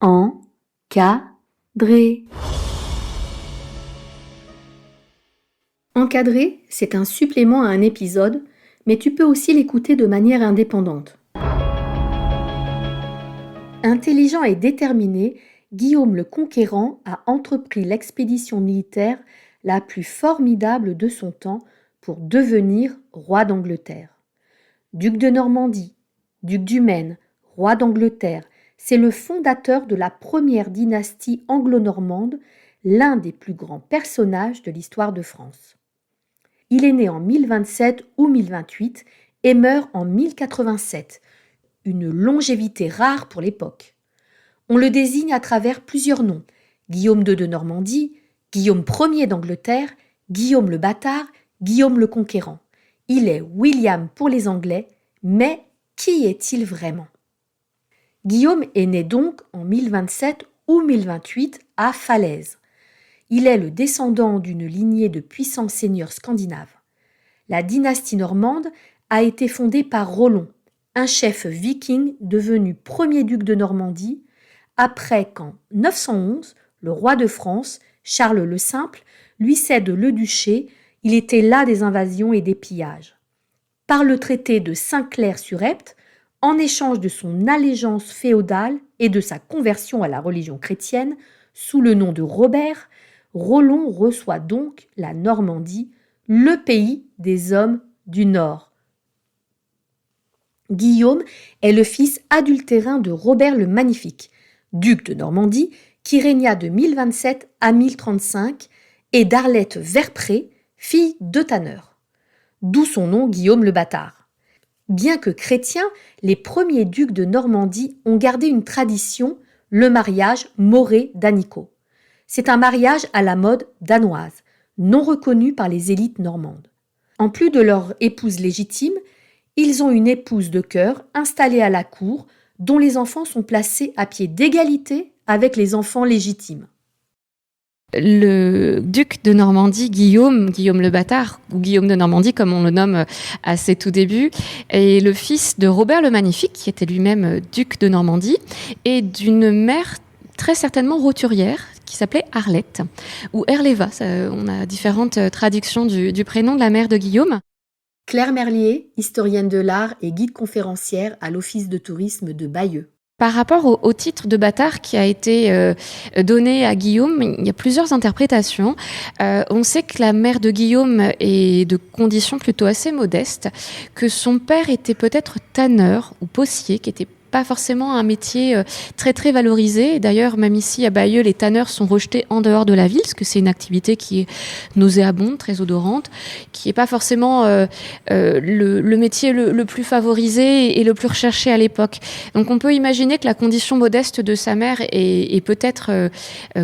Encadré. Encadré, c'est un supplément à un épisode, mais tu peux aussi l'écouter de manière indépendante. Intelligent et déterminé, Guillaume le Conquérant a entrepris l'expédition militaire la plus formidable de son temps pour devenir roi d'Angleterre. Duc de Normandie, duc du Maine, roi d'Angleterre, c'est le fondateur de la première dynastie anglo-normande, l'un des plus grands personnages de l'histoire de France. Il est né en 1027 ou 1028 et meurt en 1087, une longévité rare pour l'époque. On le désigne à travers plusieurs noms: Guillaume II de Normandie, Guillaume Ier d'Angleterre, Guillaume le Bâtard, Guillaume le Conquérant. Il est William pour les Anglais, mais qui est-il vraiment? Guillaume est né donc en 1027 ou 1028 à Falaise. Il est le descendant d'une lignée de puissants seigneurs scandinaves. La dynastie normande a été fondée par Rollon, un chef viking devenu premier duc de Normandie, après qu'en 911, le roi de France, Charles le Simple, lui cède le duché. Il était las des invasions et des pillages. Par le traité de Saint-Clair-sur-Epte, en échange de son allégeance féodale et de sa conversion à la religion chrétienne, sous le nom de Robert, Rollon reçoit donc la Normandie, le pays des hommes du Nord. Guillaume est le fils adultérin de Robert le Magnifique, duc de Normandie, qui régna de 1027 à 1035, et d'Arlette Verpré, fille de tanneur. D'où son nom Guillaume le Bâtard. Bien que chrétiens, les premiers ducs de Normandie ont gardé une tradition, le mariage Moré-Danico. C'est un mariage à la mode danoise, non reconnu par les élites normandes. En plus de leur épouse légitime, ils ont une épouse de cœur installée à la cour, dont les enfants sont placés à pied d'égalité avec les enfants légitimes. Le duc de Normandie, Guillaume le Bâtard, ou Guillaume de Normandie comme on le nomme à ses tout débuts, est le fils de Robert le Magnifique, qui était lui-même duc de Normandie, et d'une mère très certainement roturière, qui s'appelait Arlette, ou Herléva. On a différentes traductions du prénom de la mère de Guillaume. Claire Merlier, historienne de l'art et guide conférencière à l'Office de tourisme de Bayeux. Par rapport au titre de bâtard qui a été donné à Guillaume, il y a plusieurs interprétations. On sait que la mère de Guillaume est de conditions plutôt assez modestes, que son père était peut-être tanneur ou potier, qui était pas forcément un métier très très valorisé. D'ailleurs, même ici à Bayeux, les tanneurs sont rejetés en dehors de la ville, parce que c'est une activité qui est nauséabonde, très odorante, qui est pas forcément le métier le plus favorisé et le plus recherché à l'époque. Donc on peut imaginer que la condition modeste de sa mère ait peut-être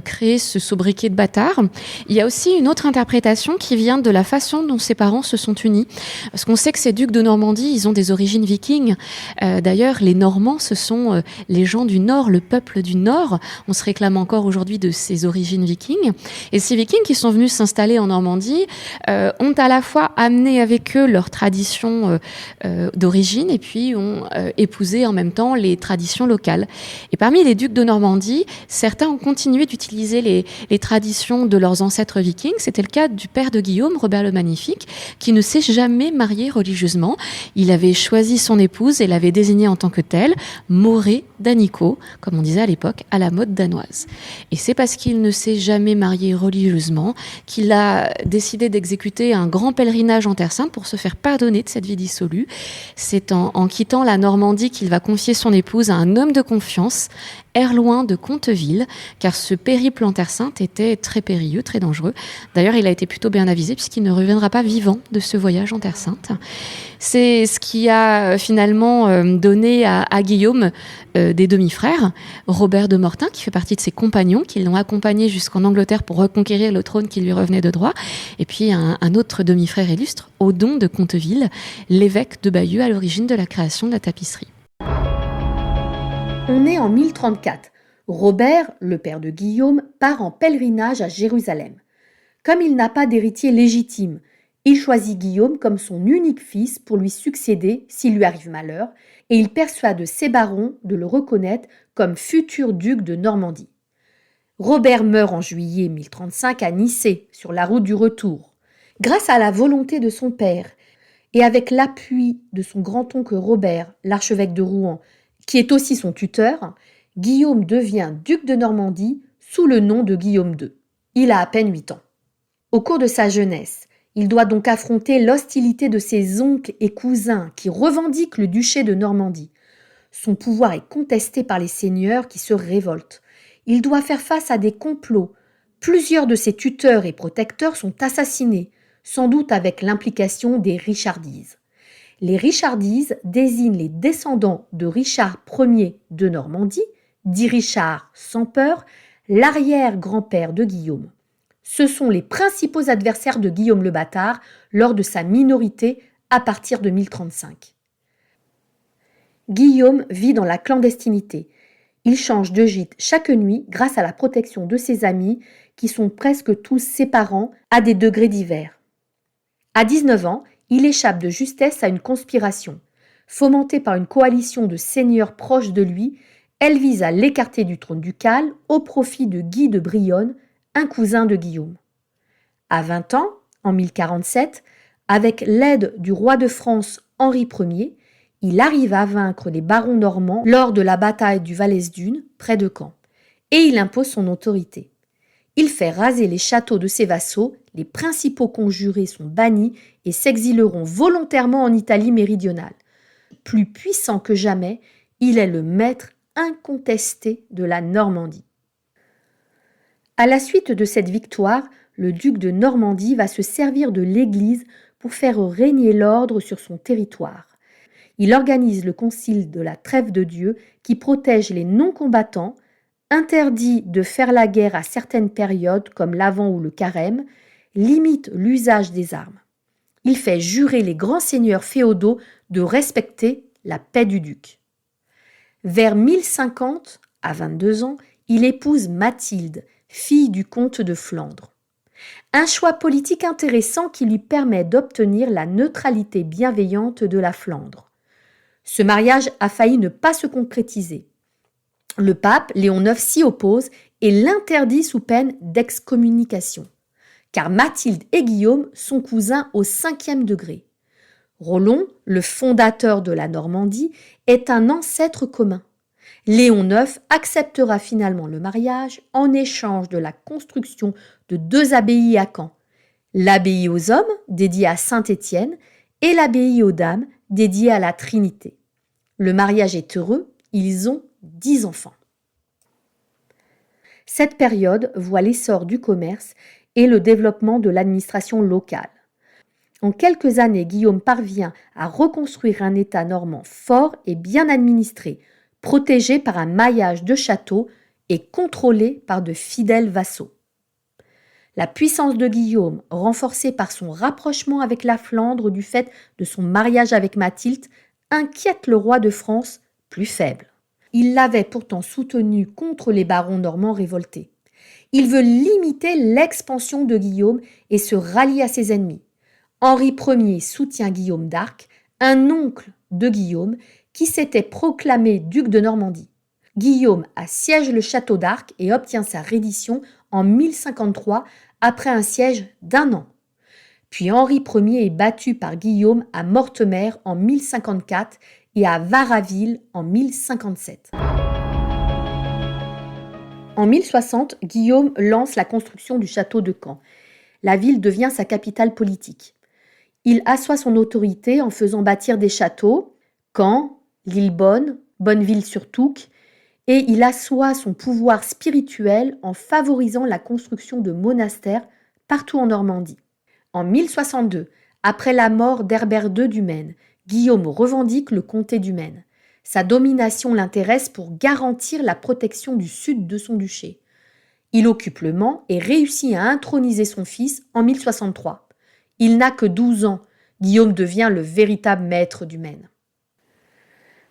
créé ce sobriquet de bâtard. Il y a aussi une autre interprétation qui vient de la façon dont ses parents se sont unis. Parce qu'on sait que ces ducs de Normandie, ils ont des origines vikings. D'ailleurs, les Normands, ce sont les gens du Nord, le peuple du Nord. On se réclame encore aujourd'hui de ces origines vikings. Et ces vikings qui sont venus s'installer en Normandie ont à la fois amené avec eux leur tradition d'origine et puis ont épousé en même temps les traditions locales. Et parmi les ducs de Normandie, certains ont continué d'utiliser les traditions de leurs ancêtres vikings. C'était le cas du père de Guillaume, Robert le Magnifique, qui ne s'est jamais marié religieusement. Il avait choisi son épouse et l'avait désignée en tant que telle, Moré-Danico, comme on disait à l'époque, à la mode danoise. Et c'est parce qu'il ne s'est jamais marié religieusement qu'il a décidé d'exécuter un grand pèlerinage en Terre Sainte pour se faire pardonner de cette vie dissolue. C'est en quittant la Normandie qu'il va confier son épouse à un homme de confiance, Erloin de Conteville, car ce périple en Terre Sainte était très périlleux, très dangereux. D'ailleurs, il a été plutôt bien avisé puisqu'il ne reviendra pas vivant de ce voyage en Terre Sainte. C'est ce qui a finalement donné à Guillaume des demi-frères, Robert de Mortain, qui fait partie de ses compagnons, qui l'ont accompagné jusqu'en Angleterre pour reconquérir le trône qui lui revenait de droit, et puis un autre demi-frère illustre, Odon de Conteville, l'évêque de Bayeux à l'origine de la création de la tapisserie. On est en 1034. Robert, le père de Guillaume, part en pèlerinage à Jérusalem. Comme il n'a pas d'héritier légitime, il choisit Guillaume comme son unique fils pour lui succéder s'il lui arrive malheur, et il persuade ses barons de le reconnaître comme futur duc de Normandie. Robert meurt en juillet 1035 à Nicée, sur la route du retour. Grâce à la volonté de son père et avec l'appui de son grand-oncle Robert, l'archevêque de Rouen, qui est aussi son tuteur, Guillaume devient duc de Normandie sous le nom de Guillaume II. Il a à peine 8 ans. Au cours de sa jeunesse, il doit donc affronter l'hostilité de ses oncles et cousins qui revendiquent le duché de Normandie. Son pouvoir est contesté par les seigneurs qui se révoltent. Il doit faire face à des complots. Plusieurs de ses tuteurs et protecteurs sont assassinés, sans doute avec l'implication des Richardises. Les Richardises désignent les descendants de Richard Ier de Normandie, dit Richard sans peur, l'arrière-grand-père de Guillaume. Ce sont les principaux adversaires de Guillaume le Bâtard lors de sa minorité à partir de 1035. Guillaume vit dans la clandestinité. Il change de gîte chaque nuit grâce à la protection de ses amis qui sont presque tous ses parents à des degrés divers. À 19 ans, il échappe de justesse à une conspiration. Fomentée par une coalition de seigneurs proches de lui, elle vise à l'écarter du trône ducal au profit de Guy de Brionne, un cousin de Guillaume. À 20 ans, en 1047, avec l'aide du roi de France Henri Ier, il arrive à vaincre les barons normands lors de la bataille du Valesdune, près de Caen, et il impose son autorité. Il fait raser les châteaux de ses vassaux, les principaux conjurés sont bannis et s'exileront volontairement en Italie méridionale. Plus puissant que jamais, il est le maître incontesté de la Normandie. À la suite de cette victoire, le duc de Normandie va se servir de l'Église pour faire régner l'ordre sur son territoire. Il organise le concile de la Trêve de Dieu qui protège les non-combattants, interdit de faire la guerre à certaines périodes comme l'Avent ou le Carême, limite l'usage des armes. Il fait jurer les grands seigneurs féodaux de respecter la paix du duc. Vers 1050, à 22 ans, il épouse Mathilde, fille du comte de Flandre. Un choix politique intéressant qui lui permet d'obtenir la neutralité bienveillante de la Flandre. Ce mariage a failli ne pas se concrétiser. Le pape Léon IX s'y oppose et l'interdit sous peine d'excommunication, car Mathilde et Guillaume sont cousins au 5e degré. Rollon, le fondateur de la Normandie, est un ancêtre commun. Léon IX acceptera finalement le mariage en échange de la construction de 2 abbayes à Caen, l'abbaye aux hommes, dédiée à Saint-Étienne, et l'abbaye aux dames, dédiée à la Trinité. Le mariage est heureux, ils ont 10 enfants. Cette période voit l'essor du commerce et le développement de l'administration locale. En quelques années, Guillaume parvient à reconstruire un État normand fort et bien administré, protégé par un maillage de châteaux et contrôlé par de fidèles vassaux. La puissance de Guillaume, renforcée par son rapprochement avec la Flandre du fait de son mariage avec Mathilde, inquiète le roi de France, plus faible. Il l'avait pourtant soutenu contre les barons normands révoltés. Il veut limiter l'expansion de Guillaume et se rallie à ses ennemis. Henri Ier soutient Guillaume d'Arc, un oncle de Guillaume qui s'était proclamé duc de Normandie. Guillaume assiège le château d'Arc et obtient sa reddition en 1053 après un siège d'1 an. Puis Henri Ier est battu par Guillaume à Mortemer en 1054 et à Varaville en 1057. En 1060, Guillaume lance la construction du château de Caen. La ville devient sa capitale politique. Il assoit son autorité en faisant bâtir des châteaux, Caen, Lillebonne, Bonneville-sur-Touques, et il assoit son pouvoir spirituel en favorisant la construction de monastères partout en Normandie. En 1062, après la mort d'Herbert II du Maine, Guillaume revendique le comté du Maine. Sa domination l'intéresse pour garantir la protection du sud de son duché. Il occupe le Mans et réussit à introniser son fils en 1063. Il n'a que 12 ans. Guillaume devient le véritable maître du Maine.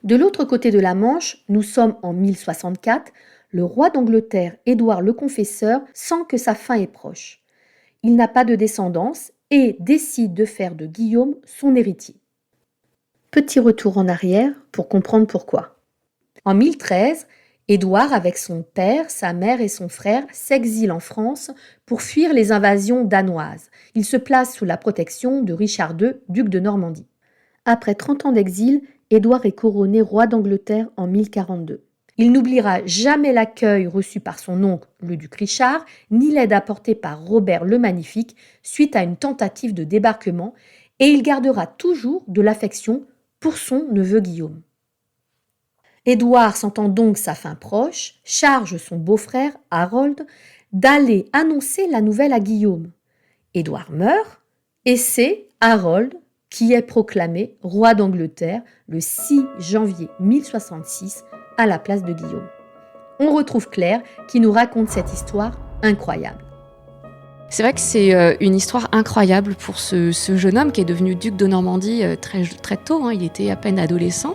De l'autre côté de la Manche, nous sommes en 1064, le roi d'Angleterre, Édouard le Confesseur, sent que sa fin est proche. Il n'a pas de descendance et décide de faire de Guillaume son héritier. Petit retour en arrière pour comprendre pourquoi. En 1013, Édouard, avec son père, sa mère et son frère, s'exile en France pour fuir les invasions danoises. Il se place sous la protection de Richard II, duc de Normandie. Après 30 ans d'exil, Édouard est couronné roi d'Angleterre en 1042. Il n'oubliera jamais l'accueil reçu par son oncle, le duc Richard, ni l'aide apportée par Robert le Magnifique suite à une tentative de débarquement, et il gardera toujours de l'affection pour son neveu Guillaume. Édouard, sentant donc sa fin proche, charge son beau-frère, Harold, d'aller annoncer la nouvelle à Guillaume. Édouard meurt, et c'est Harold qui est proclamé roi d'Angleterre le 6 janvier 1066 à la place de Guillaume. On retrouve Claire qui nous raconte cette histoire incroyable. C'est vrai que c'est une histoire incroyable pour ce jeune homme qui est devenu duc de Normandie très tôt, il était à peine adolescent,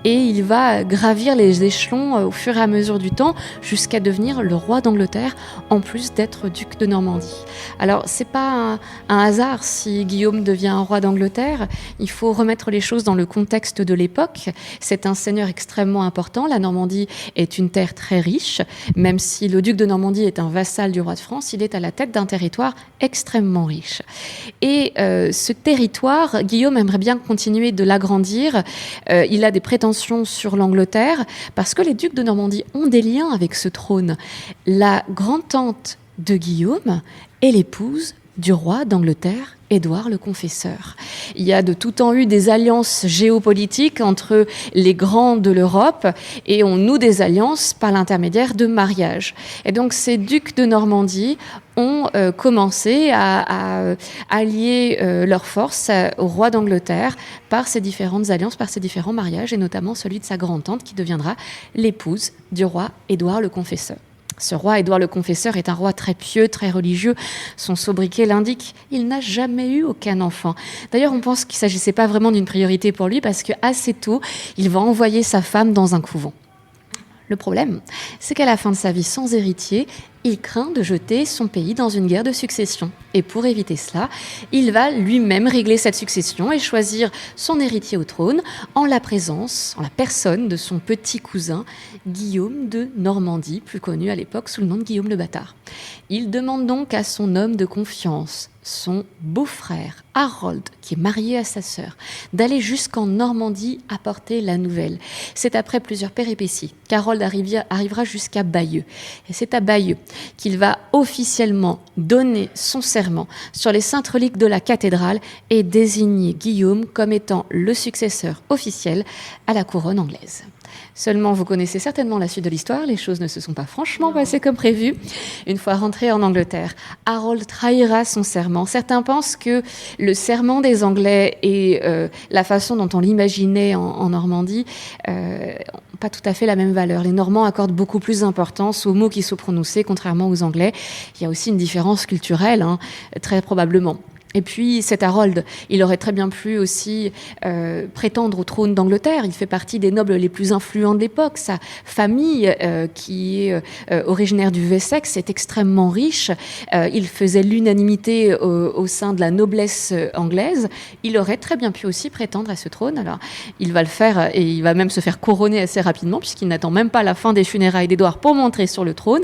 et il va gravir les échelons au fur et à mesure du temps jusqu'à devenir le roi d'Angleterre, en plus d'être duc de Normandie. Alors, c'est pas un hasard si Guillaume devient un roi d'Angleterre, il faut remettre les choses dans le contexte de l'époque. C'est un seigneur extrêmement important, la Normandie est une terre très riche, même si le duc de Normandie est un vassal du roi de France, il est à la tête d'un territoire extrêmement riche. Et ce territoire, Guillaume aimerait bien continuer de l'agrandir. Il a des prétentions sur l'Angleterre parce que les ducs de Normandie ont des liens avec ce trône. La grand-tante de Guillaume est l'épouse du roi d'Angleterre, Édouard le Confesseur. Il y a de tout temps eu des alliances géopolitiques entre les grands de l'Europe et on noue des alliances par l'intermédiaire de mariages. Et donc ces ducs de Normandie ont commencé à allier leurs forces au roi d'Angleterre par ces différentes alliances, par ces différents mariages, et notamment celui de sa grand-tante qui deviendra l'épouse du roi Édouard le Confesseur. Ce roi Édouard le Confesseur est un roi très pieux, très religieux. Son sobriquet l'indique, il n'a jamais eu aucun enfant. D'ailleurs, on pense qu'il ne s'agissait pas vraiment d'une priorité pour lui parce qu'assez tôt, il va envoyer sa femme dans un couvent. Le problème, c'est qu'à la fin de sa vie sans héritier, il craint de jeter son pays dans une guerre de succession. Et pour éviter cela, il va lui-même régler cette succession et choisir son héritier au trône en la personne de son petit cousin Guillaume de Normandie, plus connu à l'époque sous le nom de Guillaume le Bâtard. Il demande donc à son homme de confiance, son beau-frère Harold, qui est marié à sa sœur, d'aller jusqu'en Normandie apporter la nouvelle. C'est après plusieurs péripéties qu'Harold arrivera jusqu'à Bayeux. Et c'est à Bayeux qu'il va officiellement donner son serment sur les saintes reliques de la cathédrale et désigner Guillaume comme étant le successeur officiel à la couronne anglaise. Seulement, vous connaissez certainement la suite de l'histoire, les choses ne se sont pas franchement passées comme prévu. Une fois rentré en Angleterre, Harold trahira son serment. Certains pensent que le serment des Anglais et la façon dont on l'imaginait en Normandie n'ont pas tout à fait la même valeur. Les Normands accordent beaucoup plus d'importance aux mots qui sont prononcés, contrairement aux Anglais. Il y a aussi une différence culturelle, très probablement. Et puis cet Harold, il aurait très bien pu aussi prétendre au trône d'Angleterre. Il fait partie des nobles les plus influents de l'époque. Sa famille, qui est originaire du Wessex, est extrêmement riche. Il faisait l'unanimité au sein de la noblesse anglaise. Il aurait très bien pu aussi prétendre à ce trône. Alors, il va le faire et il va même se faire couronner assez rapidement puisqu'il n'attend même pas la fin des funérailles d'Édouard pour monter sur le trône.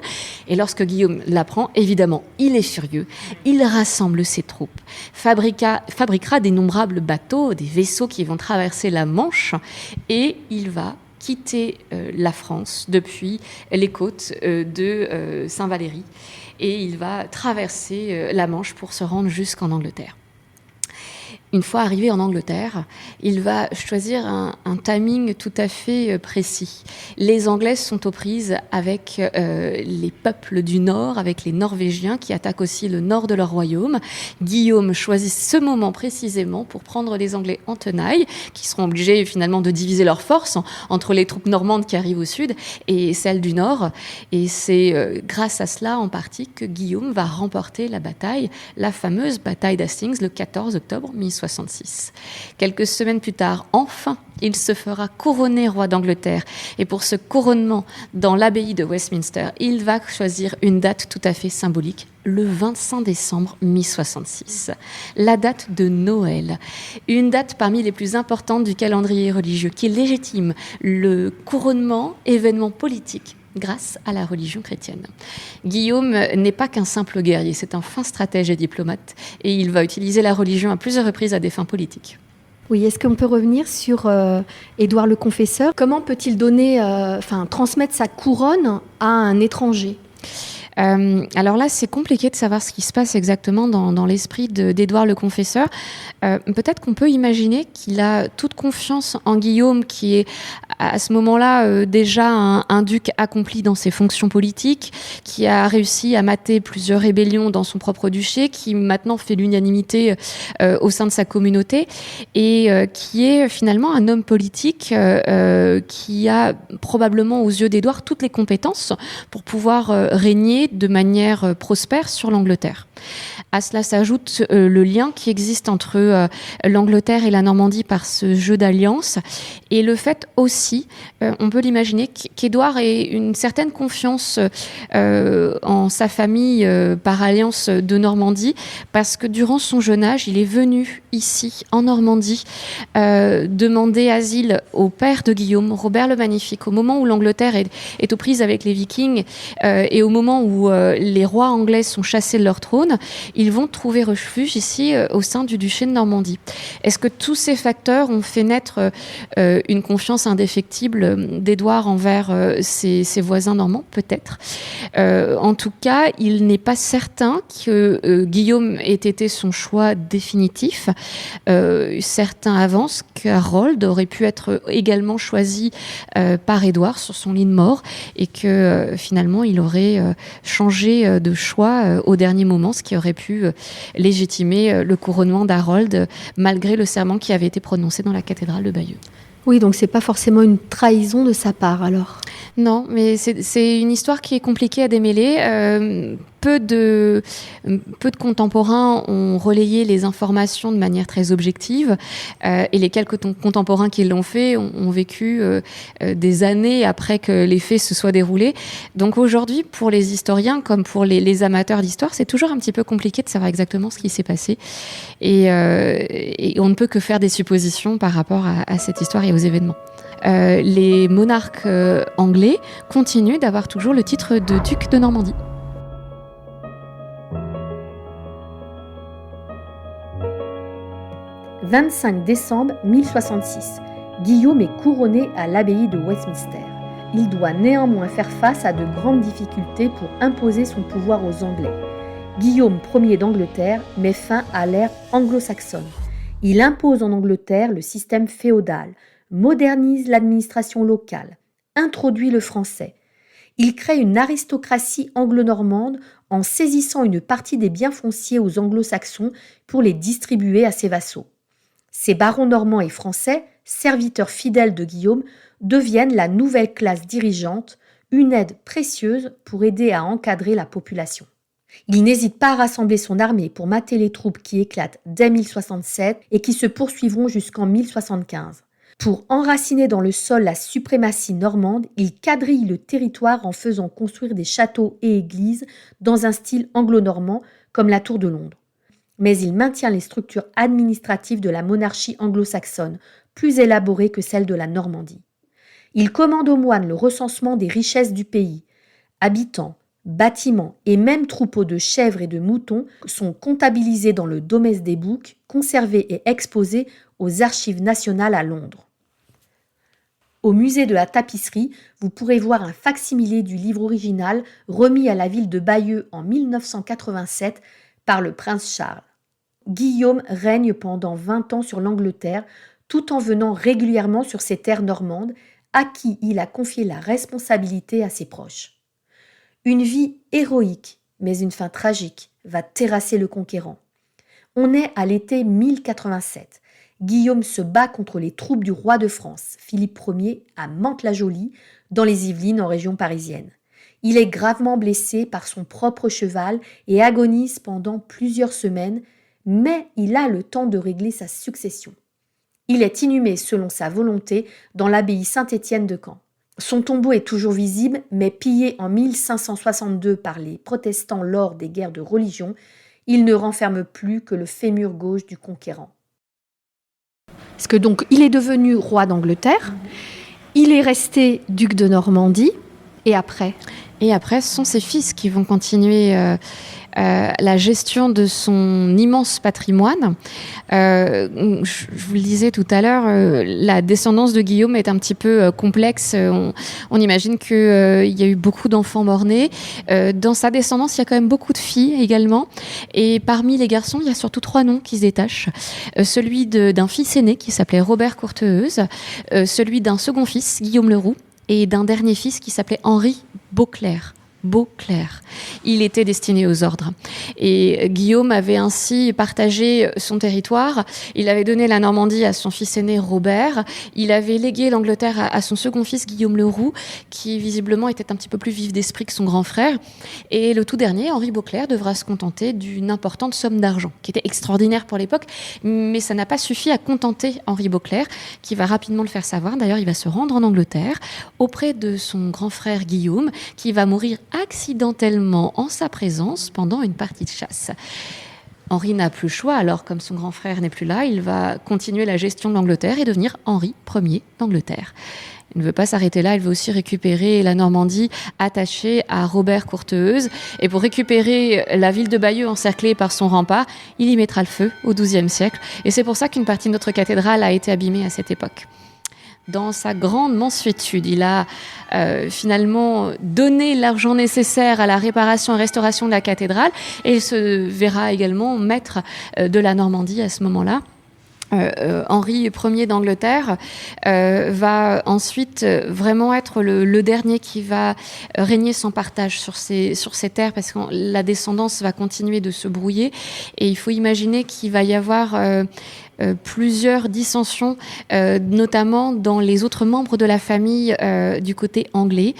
Et lorsque Guillaume l'apprend, évidemment, il est furieux. Il rassemble ses troupes, fabriquera d'innombrables bateaux, des vaisseaux qui vont traverser la Manche, et il va quitter la France depuis les côtes de Saint-Valery, et il va traverser la Manche pour se rendre jusqu'en Angleterre. Une fois arrivé en Angleterre, il va choisir un timing tout à fait précis. Les Anglais sont aux prises avec les peuples du Nord, avec les Norvégiens qui attaquent aussi le nord de leur royaume. Guillaume choisit ce moment précisément pour prendre les Anglais en tenaille, qui seront obligés finalement de diviser leurs forces entre les troupes normandes qui arrivent au sud et celles du Nord. Et c'est grâce à cela en partie que Guillaume va remporter la bataille, la fameuse bataille d'Hastings, le 14 octobre 1066. Quelques semaines plus tard, enfin, il se fera couronner roi d'Angleterre. Et pour ce couronnement dans l'abbaye de Westminster, il va choisir une date tout à fait symbolique, le 25 décembre 1066, la date de Noël, une date parmi les plus importantes du calendrier religieux qui légitime le couronnement, événement politique grâce à la religion chrétienne. Guillaume n'est pas qu'un simple guerrier, c'est un fin stratège et diplomate, et il va utiliser la religion à plusieurs reprises à des fins politiques. Oui, est-ce qu'on peut revenir sur Édouard le Confesseur? Comment peut-il transmettre sa couronne à un étranger? Alors là, c'est compliqué de savoir ce qui se passe exactement dans l'esprit d'Édouard le Confesseur. Peut-être qu'on peut imaginer qu'il a toute confiance en Guillaume, qui est à ce moment-là déjà un duc accompli dans ses fonctions politiques, qui a réussi à mater plusieurs rébellions dans son propre duché, qui maintenant fait l'unanimité au sein de sa communauté, et qui est finalement un homme politique qui a probablement aux yeux d'Édouard toutes les compétences pour pouvoir régner de manière prospère sur l'Angleterre. À cela s'ajoute le lien qui existe entre l'Angleterre et la Normandie par ce jeu d'alliance, et le fait aussi, on peut l'imaginer, qu'Édouard ait une certaine confiance en sa famille par alliance de Normandie, parce que durant son jeune âge, il est venu ici, en Normandie, demander asile au père de Guillaume, Robert le Magnifique, au moment où l'Angleterre est aux prises avec les Vikings, et au moment où les rois anglais sont chassés de leur trône, ils vont trouver refuge ici au sein du duché de Normandie. Est-ce que tous ces facteurs ont fait naître une confiance indéfectible d'Édouard envers ses voisins normands? Peut-être. En tout cas, il n'est pas certain que Guillaume ait été son choix définitif. Certains avancent qu'Harold aurait pu être également choisi par Édouard sur son lit de mort, et que finalement il aurait changé de choix au dernier moment, ce qui aurait pu légitimer le couronnement d'Harold malgré le serment qui avait été prononcé dans la cathédrale de Bayeux. Oui, donc c'est pas forcément une trahison de sa part alors. Non, mais c'est une histoire qui est compliquée à démêler. Peu de contemporains ont relayé les informations de manière très objective, et les quelques contemporains qui l'ont fait ont vécu des années après que les faits se soient déroulés. Donc aujourd'hui, pour les historiens comme pour les amateurs d'histoire, c'est toujours un petit peu compliqué de savoir exactement ce qui s'est passé, et on ne peut que faire des suppositions par rapport à cette histoire et aux événements. Les monarques anglais continuent d'avoir toujours le titre de duc de Normandie. « 25 décembre 1066. Guillaume est couronné à l'abbaye de Westminster. Il doit néanmoins faire face à de grandes difficultés pour imposer son pouvoir aux Anglais. Guillaume Ier d'Angleterre met fin à l'ère anglo-saxonne. Il impose en Angleterre le système féodal, modernise l'administration locale, introduit le français. Il crée une aristocratie anglo-normande en saisissant une partie des biens fonciers aux anglo-saxons pour les distribuer à ses vassaux. Ces barons normands et français, serviteurs fidèles de Guillaume, deviennent la nouvelle classe dirigeante, une aide précieuse pour aider à encadrer la population. Il n'hésite pas à rassembler son armée pour mater les troupes qui éclatent dès 1067 et qui se poursuivront jusqu'en 1075. Pour enraciner dans le sol la suprématie normande, il quadrille le territoire en faisant construire des châteaux et églises dans un style anglo-normand comme la Tour de Londres. Mais il maintient les structures administratives de la monarchie anglo-saxonne, plus élaborées que celles de la Normandie. Il commande aux moines le recensement des richesses du pays. Habitants, bâtiments et même troupeaux de chèvres et de moutons sont comptabilisés dans le Domesday Book, conservés et exposés aux Archives nationales à Londres. Au musée de la tapisserie, vous pourrez voir un fac-similé du livre original remis à la ville de Bayeux en 1987 par le prince Charles. Guillaume règne pendant 20 ans sur l'Angleterre, tout en venant régulièrement sur ses terres normandes, à qui il a confié la responsabilité à ses proches. Une vie héroïque, mais une fin tragique, va terrasser le conquérant. On est à l'été 1087. Guillaume se bat contre les troupes du roi de France, Philippe Ier, à Mantes-la-Jolie, dans les Yvelines en région parisienne. Il est gravement blessé par son propre cheval et agonise pendant plusieurs semaines, mais il a le temps de régler sa succession. Il est inhumé selon sa volonté dans l'abbaye Saint-Étienne de Caen. Son tombeau est toujours visible, mais pillé en 1562 par les protestants lors des guerres de religion, il ne renferme plus que le fémur gauche du conquérant. Parce que donc il est devenu roi d'Angleterre, il est resté duc de Normandie, et après, ce sont ses fils qui vont continuer la gestion de son immense patrimoine. Je vous le disais tout à l'heure, la descendance de Guillaume est un petit peu complexe. On imagine qu'il y a eu beaucoup d'enfants morts-nés. Dans sa descendance, il y a quand même beaucoup de filles également. Et parmi les garçons, il y a surtout 3 noms qui se détachent. Celui d'un fils aîné qui s'appelait Robert Courteheuse, celui d'un second fils, Guillaume le Roux, et d'un dernier fils qui s'appelait Henri Beauclerc. Il était destiné aux ordres. Et Guillaume avait ainsi partagé son territoire. Il avait donné la Normandie à son fils aîné Robert. Il avait légué l'Angleterre à son second fils Guillaume le Roux, qui visiblement était un petit peu plus vif d'esprit que son grand frère. Et le tout dernier, Henri Beauclerc, devra se contenter d'une importante somme d'argent, qui était extraordinaire pour l'époque, mais ça n'a pas suffi à contenter Henri Beauclerc, qui va rapidement le faire savoir. D'ailleurs, il va se rendre en Angleterre auprès de son grand frère Guillaume, qui va mourir accidentellement en sa présence pendant une partie de chasse. Henri n'a plus le choix, alors comme son grand frère n'est plus là, il va continuer la gestion de l'Angleterre et devenir Henri Ier d'Angleterre. Il ne veut pas s'arrêter là, il veut aussi récupérer la Normandie attachée à Robert Courteheuse. Et pour récupérer la ville de Bayeux encerclée par son rempart, il y mettra le feu au XIIe siècle. Et c'est pour ça qu'une partie de notre cathédrale a été abîmée à cette époque. Dans sa grande mansuétude, il a finalement donné l'argent nécessaire à la réparation et restauration de la cathédrale et il se verra également maître de la Normandie à ce moment-là. Henri Ier d'Angleterre va ensuite vraiment être le dernier qui va régner sans partage sur ces terres parce que la descendance va continuer de se brouiller et il faut imaginer qu'il va y avoir plusieurs dissensions, notamment dans les autres membres de la famille du côté anglais.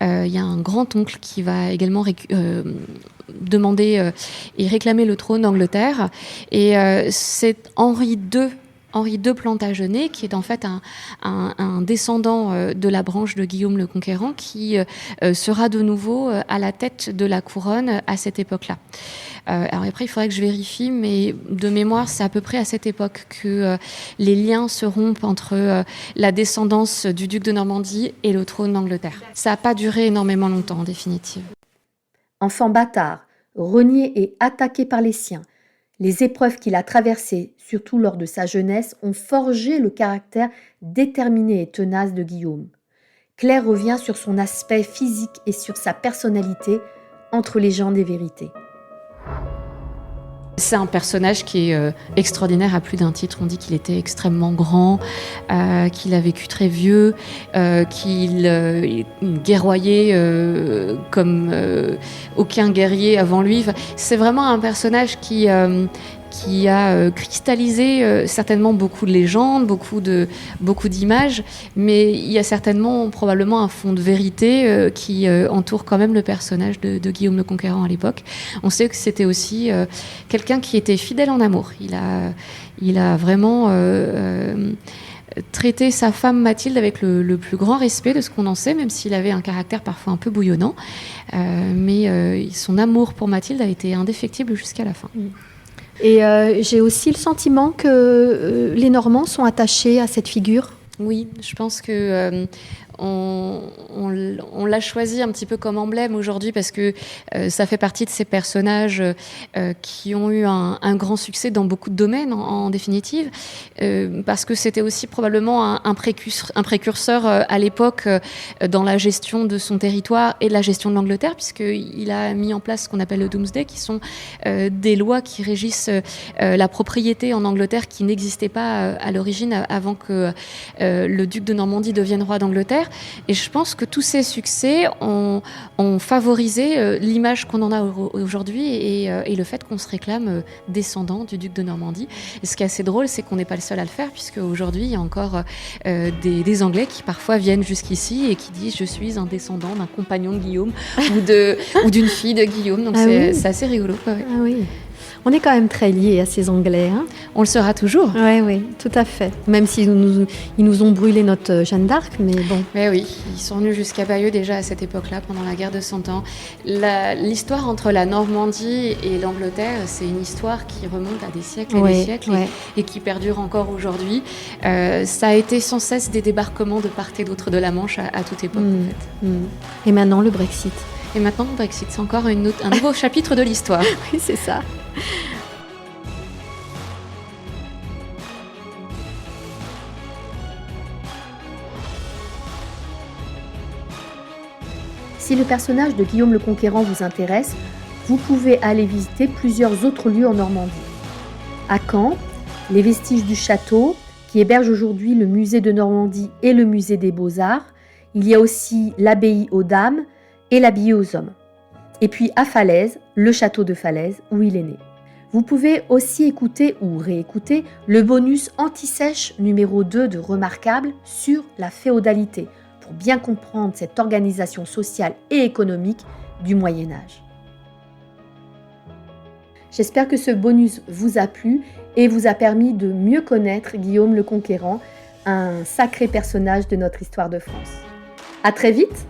Il y a un grand-oncle qui va également demander et réclamer le trône d'Angleterre. Et c'est Henri II Plantagenet, qui est en fait un descendant de la branche de Guillaume le Conquérant, qui sera de nouveau à la tête de la couronne à cette époque-là. Alors après, il faudrait que je vérifie, mais de mémoire, c'est à peu près à cette époque que les liens se rompent entre la descendance du duc de Normandie et le trône d'Angleterre. Ça n'a pas duré énormément longtemps, en définitive. Enfant bâtard, renié et attaqué par les siens, les épreuves qu'il a traversées, surtout lors de sa jeunesse, ont forgé le caractère déterminé et tenace de Guillaume. Claire revient sur son aspect physique et sur sa personnalité entre légendes et vérité. C'est un personnage qui est extraordinaire à plus d'un titre. On dit qu'il était extrêmement grand, qu'il a vécu très vieux, qu'il guerroyait comme aucun guerrier avant lui. Enfin, c'est vraiment un personnage qui a cristallisé certainement beaucoup de légendes, beaucoup d'images, mais il y a certainement probablement un fond de vérité qui entoure quand même le personnage de Guillaume le Conquérant à l'époque. On sait que c'était aussi quelqu'un qui était fidèle en amour. Il a vraiment traité sa femme Mathilde avec le plus grand respect de ce qu'on en sait, même s'il avait un caractère parfois un peu bouillonnant. Mais son amour pour Mathilde a été indéfectible jusqu'à la fin. Et j'ai aussi le sentiment que les Normands sont attachés à cette figure. Oui, je pense que on l'a choisi un petit peu comme emblème aujourd'hui parce que ça fait partie de ces personnages qui ont eu un grand succès dans beaucoup de domaines en définitive, parce que c'était aussi probablement un précurseur à l'époque dans la gestion de son territoire et de la gestion de l'Angleterre, puisqu'il a mis en place ce qu'on appelle le Domesday, qui sont des lois qui régissent la propriété en Angleterre qui n'existait pas à l'origine avant que le duc de Normandie devienne roi d'Angleterre. Et je pense que tous ces succès ont favorisé l'image qu'on en a aujourd'hui et le fait qu'on se réclame descendant du duc de Normandie. Et ce qui est assez drôle, c'est qu'on n'est pas le seul à le faire, puisque aujourd'hui il y a encore des Anglais qui parfois viennent jusqu'ici et qui disent « je suis un descendant d'un compagnon de Guillaume » ou d'une fille de Guillaume. Donc c'est assez rigolo. Ouais. Ah oui. On est quand même très liés à ces Anglais, hein. On le sera toujours. Oui, oui, tout à fait. Même s'ils nous ont brûlé notre Jeanne d'Arc, mais bon. Mais oui, ils sont venus jusqu'à Bayeux déjà à cette époque-là, pendant la guerre de 100 ans. L'histoire entre la Normandie et l'Angleterre, c'est une histoire qui remonte à des siècles et des siècles et qui perdure encore aujourd'hui. Ça a été sans cesse des débarquements de part et d'autre de la Manche à toute époque, en fait. Et maintenant, le Brexit. Et maintenant, le Brexit, c'est encore un nouveau chapitre de l'histoire. Oui, c'est ça. Si le personnage de Guillaume le Conquérant vous intéresse, vous pouvez aller visiter plusieurs autres lieux en Normandie. À Caen, les vestiges du château, qui héberge aujourd'hui le musée de Normandie et le musée des Beaux-Arts. Il y a aussi l'abbaye aux Dames et l'abbaye aux Hommes. Et puis à Falaise, le château de Falaise, où il est né. Vous pouvez aussi écouter ou réécouter le bonus anti-sèche numéro 2 de Remarquable sur la féodalité, pour bien comprendre cette organisation sociale et économique du Moyen-Âge. J'espère que ce bonus vous a plu et vous a permis de mieux connaître Guillaume le Conquérant, un sacré personnage de notre histoire de France. À très vite!